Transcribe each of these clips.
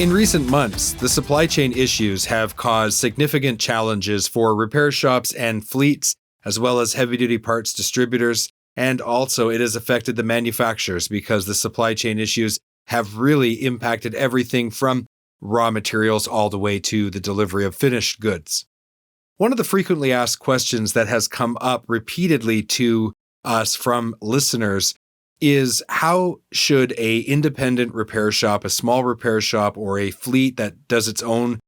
In recent months, the supply chain issues have caused significant challenges for repair shops and fleets, as well as heavy-duty parts distributors, and also it has affected the manufacturers because the supply chain issues have really impacted everything from raw materials all the way to the delivery of finished goods. One of the frequently asked questions that has come up repeatedly to us from listeners is how should a independent repair shop, a small repair shop, or a fleet that does its own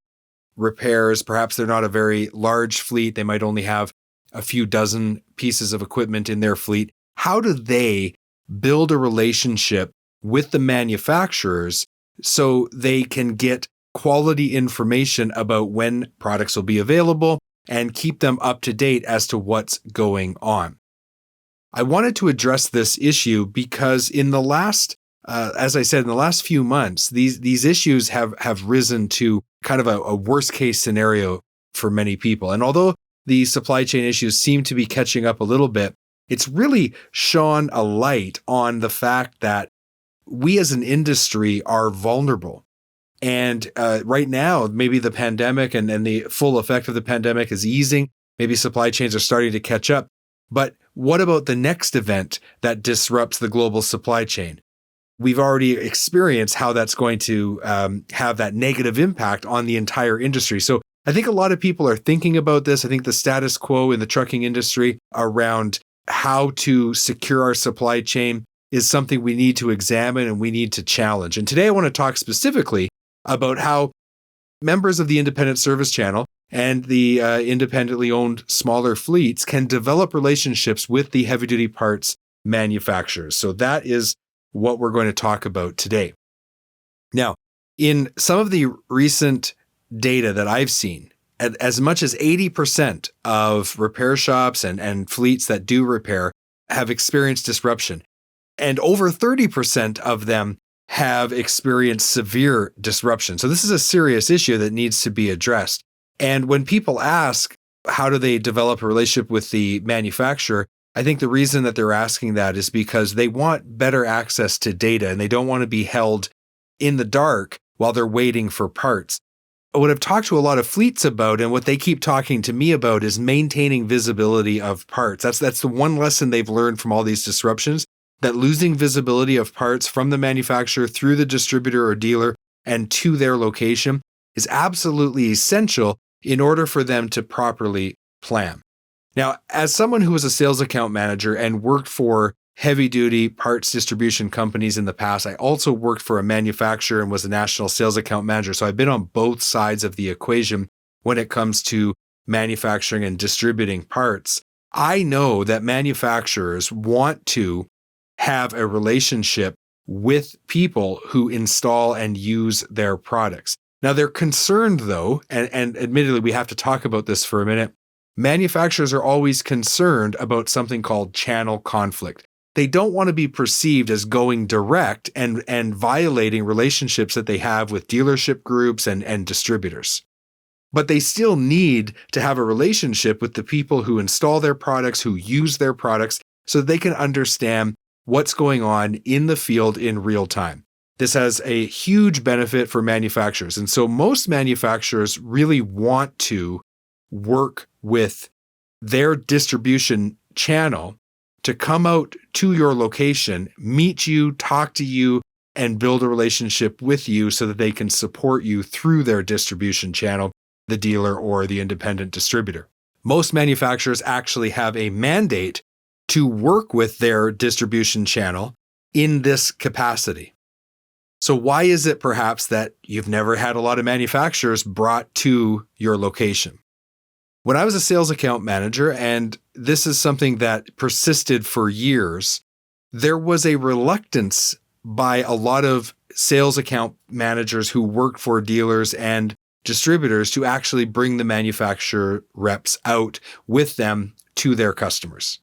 repairs, perhaps they're not a very large fleet, they might only have a few dozen pieces of equipment in their fleet, how do they build a relationship with the manufacturers so they can get quality information about when products will be available and keep them up to date as to what's going on? I wanted to address this issue because in the last, as I said, in the last few months, these issues have risen to kind of a worst case scenario for many people. And although the supply chain issues seem to be catching up a little bit, it's really shone a light on the fact that we as an industry are vulnerable. And right now, maybe the pandemic and the full effect of the pandemic is easing. Maybe supply chains are starting to catch up. But what about the next event that disrupts the global supply chain? We've already experienced how that's going to have that negative impact on the entire industry. So I think a lot of people are thinking about this. I think the status quo in the trucking industry around how to secure our supply chain is something we need to examine and we need to challenge. And today I want to talk specifically about how members of the independent service channel and the independently owned smaller fleets can develop relationships with the heavy-duty parts manufacturers. So that is what we're going to talk about today. Now, in some of the recent data that I've seen, as much as 80% of repair shops and fleets that do repair have experienced disruption, and over 30% of them have experienced severe disruption. So this is a serious issue that needs to be addressed. And when people ask, how do they develop a relationship with the manufacturer? I think the reason that they're asking that is because they want better access to data and they don't want to be held in the dark while they're waiting for parts. What I've talked to a lot of fleets about and what they keep talking to me about is maintaining visibility of parts. That's the one lesson they've learned from all these disruptions, that losing visibility of parts from the manufacturer through the distributor or dealer and to their location is absolutely essential in order for them to properly plan. Now, as someone who was a sales account manager and worked for heavy-duty parts distribution companies in the past, I also worked for a manufacturer and was a national sales account manager. So I've been on both sides of the equation when it comes to manufacturing and distributing parts. I know that manufacturers want to have a relationship with people who install and use their products. Now, they're concerned, though, and admittedly, we have to talk about this for a minute. Manufacturers are always concerned about something called channel conflict. They don't want to be perceived as going direct and violating relationships that they have with dealership groups and distributors. But they still need to have a relationship with the people who install their products, who use their products, so that they can understand what's going on in the field in real time. This has a huge benefit for manufacturers. And so most manufacturers really want to work with their distribution channel to come out to your location, meet you, talk to you, and build a relationship with you so that they can support you through their distribution channel, the dealer or the independent distributor. Most manufacturers actually have a mandate to work with their distribution channel in this capacity. So why is it perhaps that you've never had a lot of manufacturers brought to your location? When I was a sales account manager, and this is something that persisted for years, there was a reluctance by a lot of sales account managers who worked for dealers and distributors to actually bring the manufacturer reps out with them to their customers.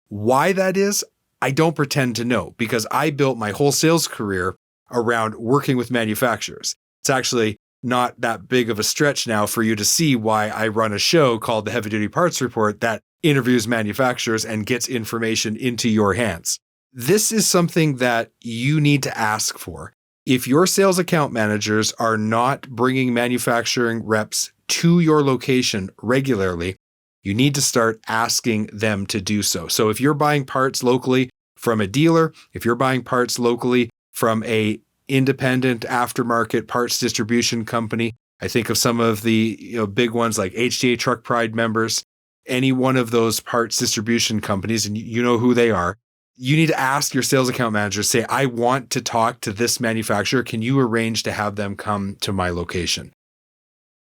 Why that is, I don't pretend to know, because I built my whole sales career around working with manufacturers. It's actually not that big of a stretch now for you to see why I run a show called the Heavy Duty Parts Report that interviews manufacturers and gets information into your hands. This is something that you need to ask for. If your sales account managers are not bringing manufacturing reps to your location regularly, you need to start asking them to do so. So if you're buying parts locally from a dealer, if you're buying parts locally from a independent aftermarket parts distribution company, I think of some of the big ones like HDA Truck Pride members, any one of those parts distribution companies, and you know who they are. You need to ask your sales account manager, say, I want to talk to this manufacturer. Can you arrange to have them come to my location?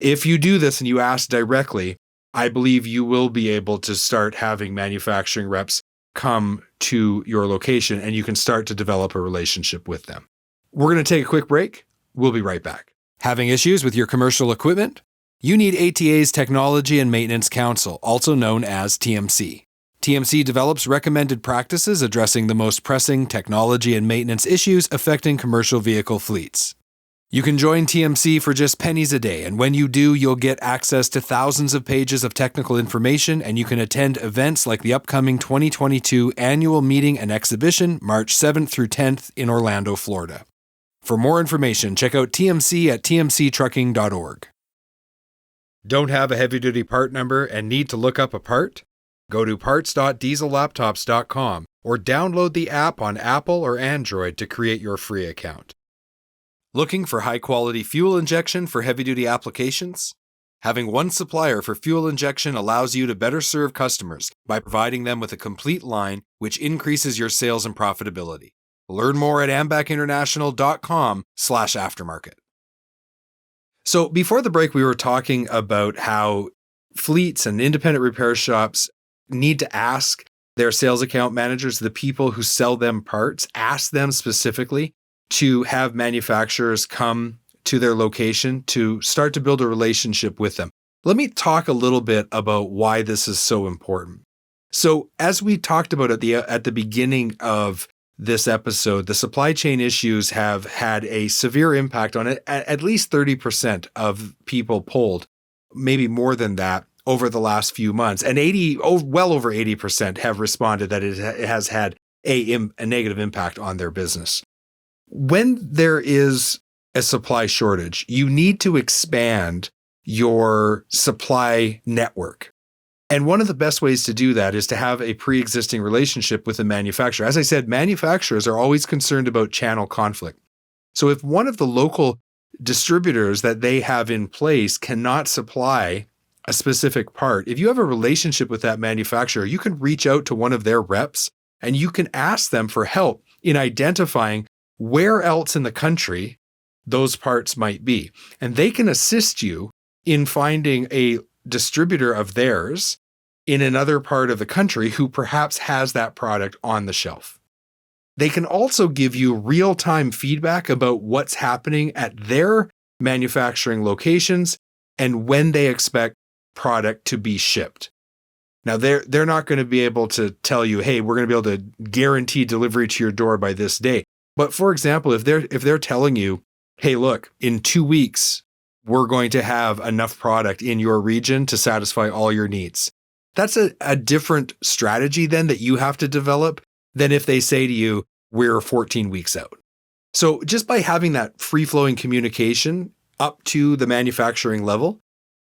If you do this and you ask directly, I believe you will be able to start having manufacturing reps come to your location and you can start to develop a relationship with them. We're going to take a quick break. We'll be right back. Having issues with your commercial equipment? You need ATA's Technology and Maintenance Council, also known as TMC. TMC develops recommended practices addressing the most pressing technology and maintenance issues affecting commercial vehicle fleets. You can join TMC for just pennies a day, and when you do, you'll get access to thousands of pages of technical information, and you can attend events like the upcoming 2022 annual meeting and exhibition, March 7th through 10th in Orlando, Florida. For more information, check out TMC at tmctrucking.org. Don't have a heavy-duty part number and need to look up a part? Go to parts.diesellaptops.com or download the app on Apple or Android to create your free account. Looking for high-quality fuel injection for heavy-duty applications? Having one supplier for fuel injection allows you to better serve customers by providing them with a complete line, which increases your sales and profitability. Learn more at ambacinternational.com/aftermarket. So before the break, we were talking about how fleets and independent repair shops need to ask their sales account managers, the people who sell them parts, ask them specifically to have manufacturers come to their location to start to build a relationship with them. Let me talk a little bit about why this is so important. So as we talked about at the beginning of this episode, the supply chain issues have had a severe impact on it. At least 30% of people polled, maybe more than that, over the last few months. And well over 80% have responded that it has had a negative impact on their business. When there is a supply shortage, you need to expand your supply network. And one of the best ways to do that is to have a pre-existing relationship with the manufacturer. As I said, manufacturers are always concerned about channel conflict. So if one of the local distributors that they have in place cannot supply a specific part, if you have a relationship with that manufacturer, you can reach out to one of their reps and you can ask them for help in identifying where else in the country those parts might be. And they can assist you in finding a distributor of theirs in another part of the country who perhaps has that product on the shelf. They can also give you real-time feedback about what's happening at their manufacturing locations and when they expect product to be shipped. Now, they're not going to be able to tell you, hey, we're going to be able to guarantee delivery to your door by this day. But for example, if they're telling you, hey, look, in 2 weeks, we're going to have enough product in your region to satisfy all your needs. That's a different strategy then that you have to develop than if they say to you, we're 14 weeks out. So just by having that free-flowing communication up to the manufacturing level,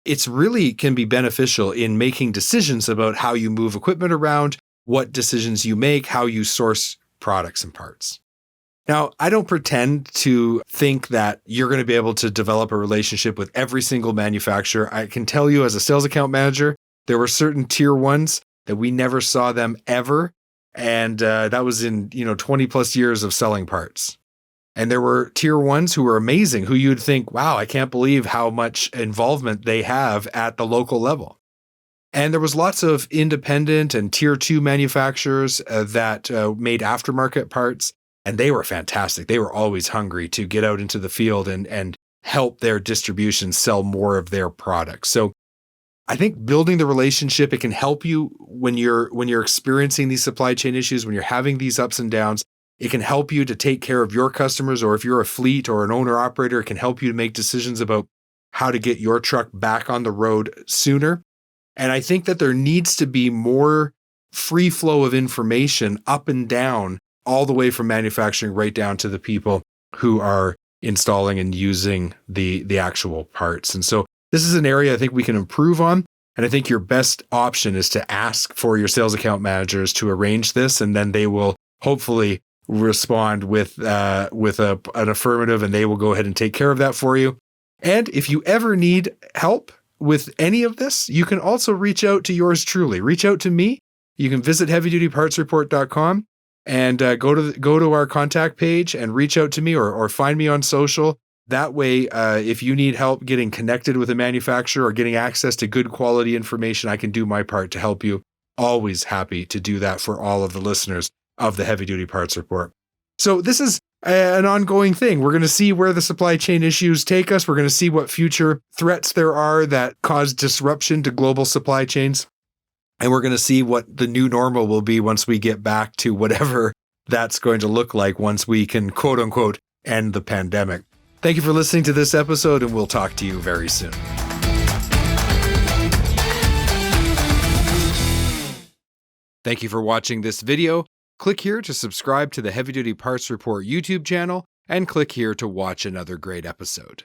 it's really can be beneficial in making decisions about how you move equipment around, what decisions you make, how you source products and parts. Now, I don't pretend to think that you're going to be able to develop a relationship with every single manufacturer. I can tell you as a sales account manager, there were certain tier ones that we never saw them ever. And that was in 20 plus years of selling parts. And there were tier ones who were amazing, who you'd think, wow, I can't believe how much involvement they have at the local level. And there was lots of independent and tier 2 manufacturers that made aftermarket parts. And they were fantastic. They were always hungry to get out into the field and help their distribution sell more of their products. So I think building the relationship, it can help you when you're experiencing these supply chain issues, when you're having these ups and downs. It can help you to take care of your customers, or if you're a fleet or an owner operator, it can help you to make decisions about how to get your truck back on the road sooner. And I think that there needs to be more free flow of information up and down, all the way from manufacturing right down to the people who are installing and using the actual parts. And so this is an area I think we can improve on. And I think your best option is to ask for your sales account managers to arrange this, and then they will hopefully respond with an affirmative, and they will go ahead and take care of that for you. And if you ever need help with any of this, you can also reach out to yours truly. Reach out to me. You can visit heavydutypartsreport.com and go to our contact page and reach out to me or find me on social. That way, if you need help getting connected with a manufacturer or getting access to good quality information, I can do my part to help you. Always happy to do that for all of the listeners of the Heavy Duty Parts Report. So this is an ongoing thing. We're going to see where the supply chain issues take us. We're going to see what future threats there are that cause disruption to global supply chains. And we're going to see what the new normal will be once we get back to whatever that's going to look like once we can, quote unquote, end the pandemic. Thank you for listening to this episode, and we'll talk to you very soon. Thank you for watching this video. Click here to subscribe to the Heavy Duty Parts Report YouTube channel, and click here to watch another great episode.